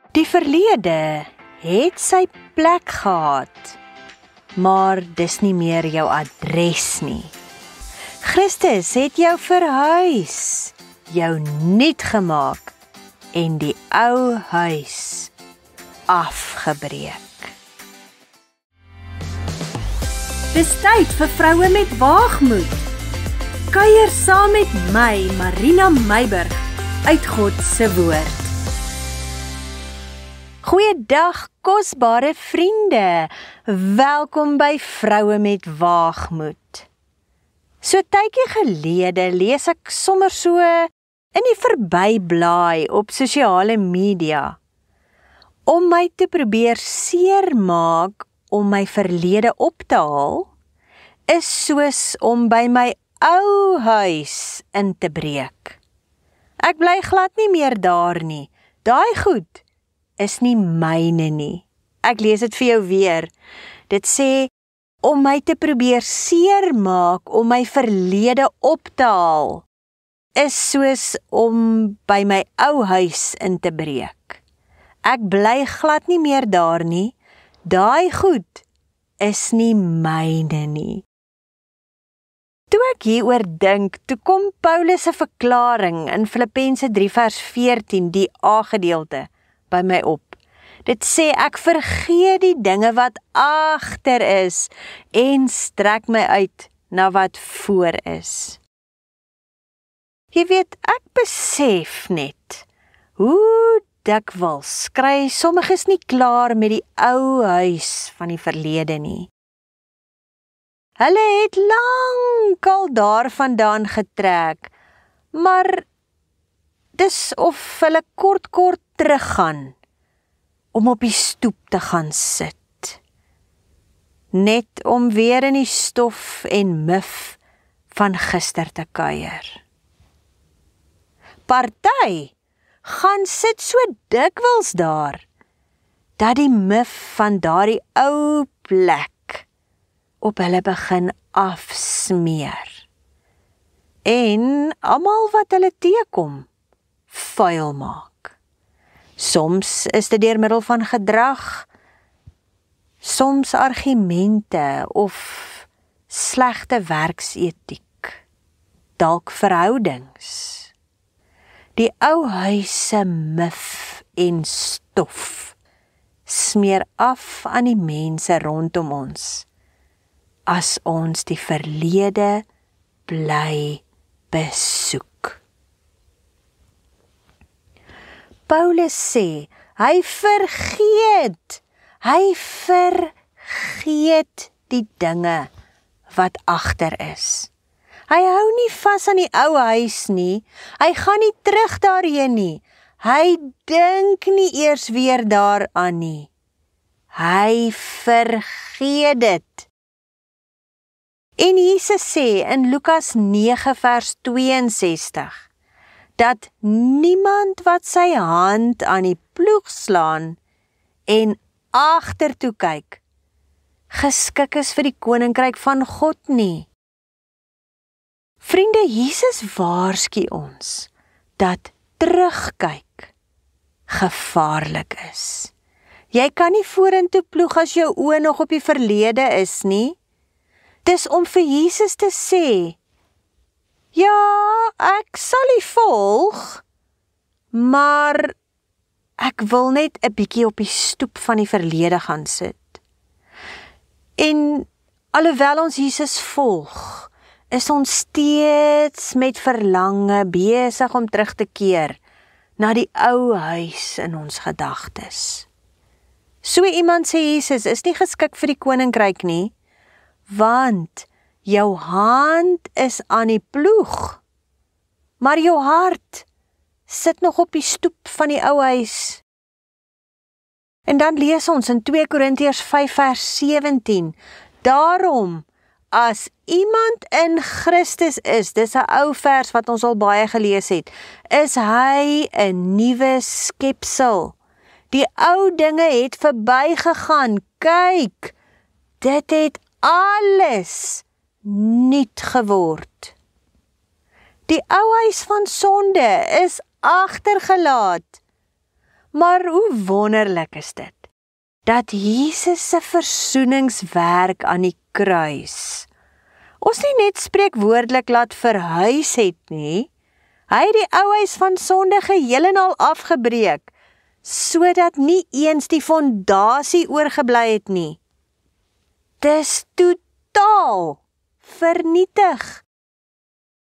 Die verlede het sy plek gehad, maar dis nie meer jou adres nie. Christus het jou verhuis, jou nuut gemaak en die ou huis afgebreek. Dis tyd vir vroue met waagmoed. Kuier saam met my, Marina Meiburg, uit God se woord. Goeiedag, kosbare vriende. Welkom by Vroue met Waagmoed. So tydjie gelede lees ek sommer so in die verbyblaai op sosiale media om my te probeer seermaak om my verlede op te haal, is soos om by my ou huis in te breek. Ek bly glad nie meer daar nie. Daai goed is nie myne nie. Ek lees dit vir jou weer. Dit sê, om my te probeer seermaak om my verlede op te haal, is soos om by my ou huis in te breek. Ek bly glad nie meer daar nie. Daai goed is nie myne nie. Toe ek hieroor dink, toe kom Paulus se verklaring in Filippense 3 vers 14, die A-gedeelte, by my op. Dit sê, ek vergeet die dinge wat agter is en strek my uit na wat voor is. Jy weet, ek besef net, hoe dikwels kry sommiges nie klaar met die ou huis van die verlede nie. Hulle het lankal daarvandaan getrek, maar dis of hulle kort teruggaan, om op die stoep te gaan sit, net om weer in die stof en mif van gister te kuier. Party gaan sit so dikwels daar, dat die mif van daardie ou plek op hulle begin afsmeer. En almal wat hulle teekom, vuil maak. Soms is dit deur middel van gedrag, soms argumente of slegte werksetiek, dalk verhoudings. Die ou huise mif en stof smeer af aan die mense rondom ons, as ons die verlede bly besoek. Paulus sê, hy vergeet die dinge wat agter is. Hy hou nie vas aan die ou huis nie, hy gaan nie terug daarheen nie, hy dink nie eers weer daaraan nie. Hy vergeet dit. En Jesus sê in Lukas 9 vers 62, dat niemand wat sy hand aan die ploeg slaan en agtertoe kyk, geskik is vir die koninkryk van God nie. Vriende, Jesus waarsku ons dat terugkyk gevaarlik is. Jy kan nie vorentoe ploeg as jou oë nog op die verlede is nie. Dis om vir Jesus te sê, ja, ek sal U volg, maar ek wil net 'n bietjie op die stoep van die verlede gaan sit. En alhoewel ons Jesus volg, is ons steeds met verlange besig om terug te keer na die ou huis in ons gedagtes. So iemand sê Jesus is nie geskik vir die koninkryk nie, want jou hand is aan die ploeg, maar jou hart sit nog op die stoep van die ou huis. En dan lees ons in 2 Korintiërs 5 vers 17, daarom, as iemand in Christus is, dis 'n ou vers wat ons al baie gelees het, is hy 'n nuwe skepsel. Die ou dinge het verbygegaan, kyk, dit het alles nuut geword. Die ou huis van sonde is agtergelaat, Maar hoe wonderlik is dit, dat Jesus se versoeningswerk aan die kruis ons nie net spreekwoordelik laat verhuis het nie, hy het die ou huis van sonde geheel en al afgebreek, sodat nie eens die fondasie oorgebly het nie. Dis totaal vernietig.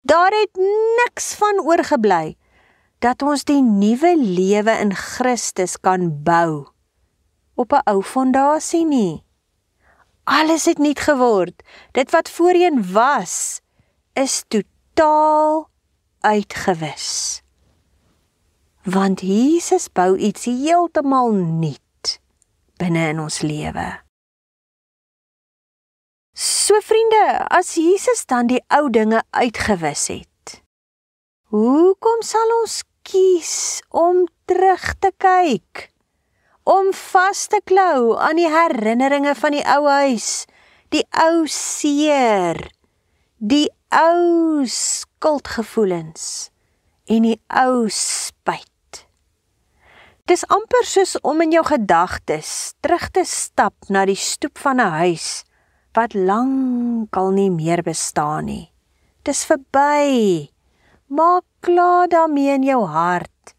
Daar het niks van oorgebly, dat ons die nuwe lewe in Christus kan bou, op 'n ou fondasie nie. Alles het nuut geword, dit wat voorheen was, is totaal uitgewis. Want Jesus bou iets heeltemal nuut binne in ons lewe. So vriende, as Jesus dan die ou dinge uitgewis het, hoekom sal ons kies om terug te kyk? Om vas te klou aan die herinneringe van die ou huis, die ou seer, die ou skuldgevoelens en die ou spyt. Dis amper soos om in jou gedagtes terug te stap na die stoep van 'n huis wat lankal nie meer bestaan nie. Dis verby. Maak klaar daarmee in jou hart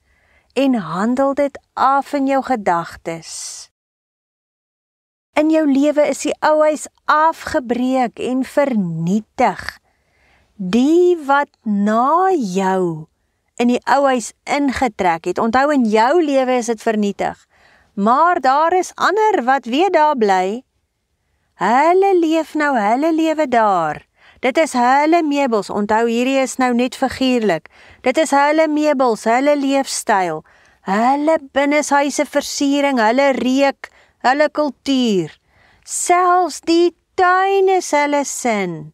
en handel dit af in jou gedagtes. In jou lewe is die ou huis afgebreek en vernietig. Die wat na jou in die ou huis ingetrek het, onthou in jou lewe is dit vernietig, maar daar is ander wat weer daar bly. Hulle leef nou hulle lewe daar. Dit is hulle meubels, onthou hierdie is nou net figuurlik. Dit is hulle meubels, hulle leefstyl, hulle binneshuise versiering, hulle reuk, hulle kultuur. Selfs die tuin is hulle sin.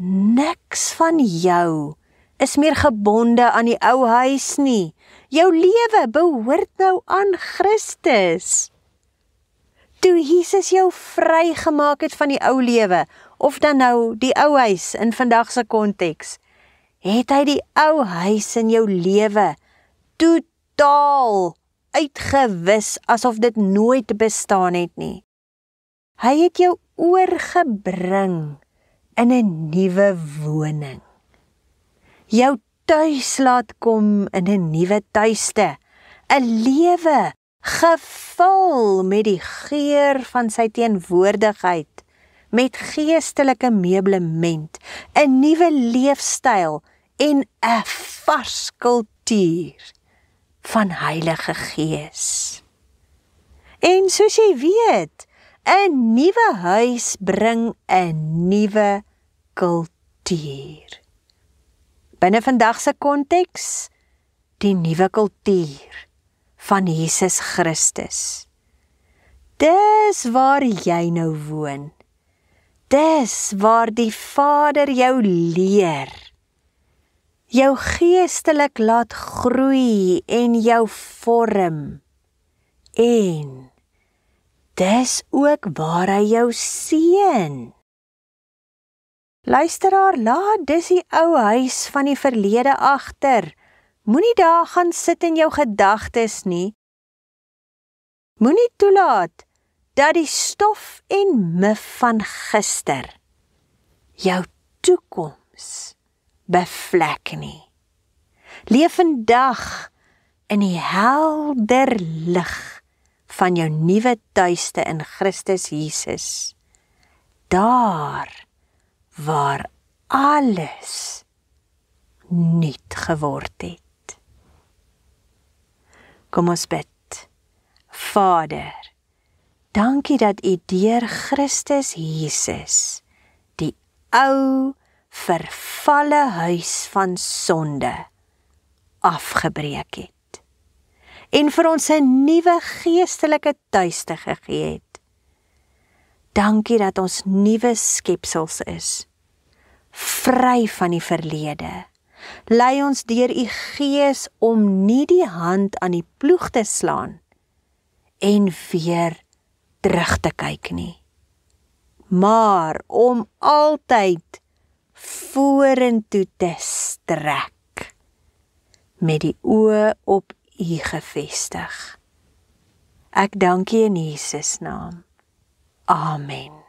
Niks van jou is meer gebonde aan die ou huis nie. Jou lewe behoort nou aan Christus. Toe Jesus jou vrygemaak het van die ou lewe, of dan nou die ou huis in vandag se konteks, het hy die ou huis in jou lewe totaal uitgewis, asof dit nooit bestaan het nie. Hy het jou oorgebring in 'n nuwe woning. Jou tuis laat kom in 'n nuwe tuiste, 'n lewe gevul met die geur van sy teenwoordigheid, met geestelike meublement, 'n nuwe leefstyl en 'n vars kultuur van Heilige Gees. En soos jy weet, 'n nuwe huis bring 'n nuwe kultuur. Binne vandag se konteks, die nuwe kultuur van Jesus Christus. Dis waar jy nou woon. Dis waar die Vader jou leer, jou geestelik laat groei en jou vorm. En dis ook waar hy jou seën. Luisteraar, laat dis die ou huis van die verlede agter. Moenie daar gaan sit in jou gedagtes nie. Moenie toelaat dat die stof en mif van gister jou toekoms bevlek nie. Leef vandag in die helder lig van jou nuwe tuiste in Christus Jesus. Daar waar alles nuut geword het. Kom ons bid. Vader, dankie dat U deur Christus Jesus die ou, vervalle huis van sonde afgebreek het en vir ons 'n nuwe geestelike tuiste gegee het. Dankie dat ons nuwe skepsels is, vry van die verlede. Lei ons deur U Gees om nie die hand aan die ploeg te slaan en weer terug te kyk nie, maar om altyd vorentoe te strek, met die oë op U gevestig. Ek dank U in Jesus naam. Amen.